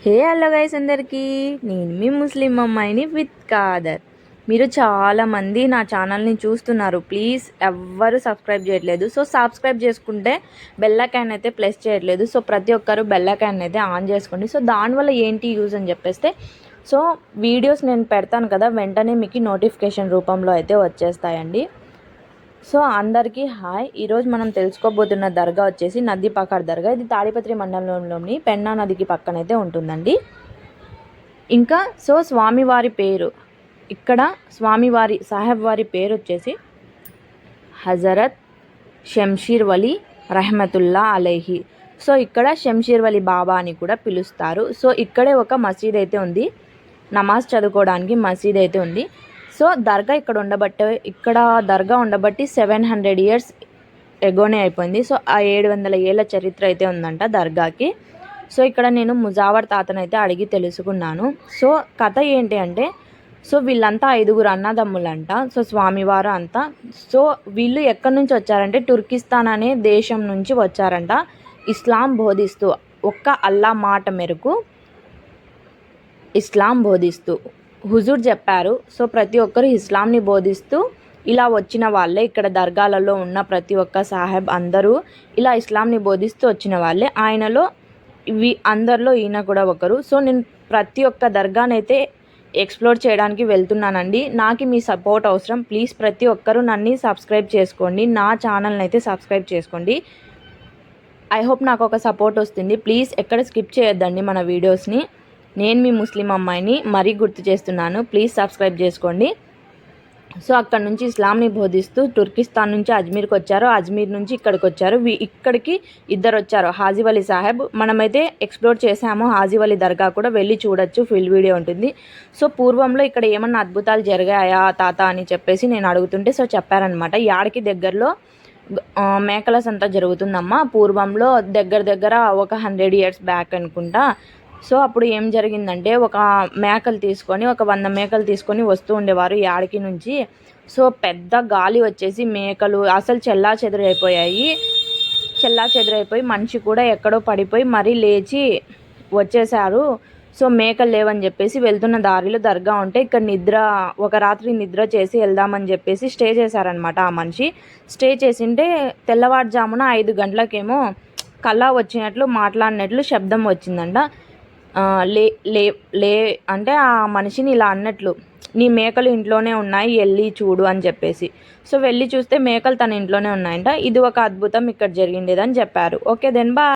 Hello guys అందరికీ, నేను మీ ముస్లిం అమ్మాయిని విత్ కాదర్. మీరు చాలామంది నా ఛానల్ని చూస్తున్నారు, ప్లీజ్ ఎవ్వరు సబ్స్క్రైబ్ చేయట్లేదు. సో సబ్స్క్రైబ్ చేసుకుంటే బెల్ ఐకాన్ అయితే ప్రెస్ చేయట్లేదు. సో ప్రతి ఒక్కరు బెల్ ఐకాన్ అయితే ఆన్ చేసుకోండి. సో దానివల్ల ఏంటి యూజ్ అని చెప్పేస్తే, సో వీడియోస్ నేను పెడతాను కదా, వెంటనే మీకు నోటిఫికేషన్ రూపంలో అయితే వచ్చేస్తాయండి. సో అందరికీ హాయ్. ఈరోజు మనం తెలుసుకోబోతున్న దర్గా వచ్చేసి నదీపాకార్ దర్గా. ఇది తాడిపత్రి మండలంలోని పెన్నా నదికి పక్కనైతే ఉంటుందండి. ఇంకా సో స్వామివారి పేరు, ఇక్కడ స్వామివారి సాహెబ్ వారి పేరు వచ్చేసి హజరత్ షంషీర్ వలి రహమతుల్లా అలైహి. సో ఇక్కడ షంషీర్ వలి బాబా అని కూడా పిలుస్తారు. సో ఇక్కడే ఒక మసీద్ అయితే ఉంది, నమాజ్ చదువుకోవడానికి మసీద్ అయితే ఉంది. సో దర్గా ఇక్కడ దర్గా ఉండబట్టి 700 years ఎగోనే అయిపోయింది. సో ఆ 700 ఏళ్ళ చరిత్ర అయితే ఉందంట దర్గాకి. సో ఇక్కడ నేను ముజావర్ తాతనైతే అడిగి తెలుసుకున్నాను. సో కథ ఏంటి అంటే, సో వీళ్ళంతా 5 అన్నదమ్ములంట. సో స్వామివారు అంతా. సో వీళ్ళు ఎక్కడి నుంచి వచ్చారంటే తుర్కిస్తాన్ అనే దేశం నుంచి వచ్చారంట. ఇస్లాం బోధిస్తూ, ఒక్క అల్లా మాట మేరకు ఇస్లాం బోధిస్తూ హుజూర్ చెప్పారు. సో ప్రతి ఒక్కరు ఇస్లాంని బోధిస్తూ ఇలా వచ్చిన వాళ్ళే. ఇక్కడ దర్గాలలో ఉన్న ప్రతి ఒక్క సాహెబ్ అందరూ ఇలా ఇస్లాంని బోధిస్తూ వచ్చిన వాళ్ళే. ఆయనలో అందరిలో ఈయన కూడా ఒకరు. సో నేను ప్రతి ఒక్క దర్గానైతే ఎక్స్ప్లోర్ చేయడానికి వెళ్తున్నానండి. నాకు మీ సపోర్ట్ అవసరం. ప్లీజ్ ప్రతి ఒక్కరూ నన్ను సబ్స్క్రైబ్ చేసుకోండి, నా ఛానల్ని అయితే సబ్స్క్రైబ్ చేసుకోండి. ఐ హోప్ నాకు ఒక సపోర్ట్ వస్తుంది. ప్లీజ్ ఎక్కడ స్కిప్ చేయొద్దండి మన వీడియోస్ని. నేను మీ ముస్లిం అమ్మాయిని మరీ గుర్తు చేస్తున్నాను, ప్లీజ్ సబ్స్క్రైబ్ చేసుకోండి. సో అక్కడ నుంచి ఇస్లాంని బోధిస్తూ తుర్కిస్తాన్ నుంచి అజ్మీర్కి వచ్చారు, అజ్మీర్ నుంచి ఇక్కడికి వచ్చారు. ఇక్కడికి ఇద్దరు వచ్చారు, హాజీ వలి సాహెబ్. మనమైతే ఎక్స్ప్లోర్ చేసాము, హాజీ వలి దర్గా కూడా వెళ్ళి చూడొచ్చు, ఫుల్ వీడియో ఉంటుంది. సో పూర్వంలో ఇక్కడ ఏమన్నా అద్భుతాలు జరిగాయా తాత అని చెప్పేసి నేను అడుగుతుంటే సో చెప్పారనమాట. యాడికి దగ్గరలో మేకల సంత జరుగుతుందమ్మా. పూర్వంలో దగ్గర ఒక 100 years బ్యాక్ అనుకుంటా. సో అప్పుడు ఏం జరిగిందంటే, ఒక 100 మేకలు తీసుకొని వస్తూ ఉండేవారు యాడికి నుంచి. సో పెద్ద గాలి వచ్చేసి మేకలు అసలు చెల్లాచెదరైపోయి మనిషి కూడా ఎక్కడో పడిపోయి మరీ లేచి వచ్చేసారు. సో మేకలు లేవని చెప్పేసి వెళ్తున్న దారిలో దర్గా ఉంటే ఇక్కడ ఒక రాత్రి నిద్ర చేసి వెళ్దామని చెప్పేసి స్టే చేశారనమాట. ఆ మనిషి స్టే చేసింటే తెల్లవారుజామున 5 గంటలకేమో కల్లా వచ్చినట్లు మాట్లాడినట్లు శబ్దం వచ్చిందంట. లే అంటే ఆ మనిషిని ఇలా అన్నట్లు, నీ మేకలు ఇంట్లోనే ఉన్నాయి, వెళ్ళి చూడు అని చెప్పేసి. సో వెళ్ళి చూస్తే మేకలు తన ఇంట్లోనే ఉన్నాయంట. ఇది ఒక అద్భుతం ఇక్కడ జరిగిండేదని చెప్పారు. Okay then bye.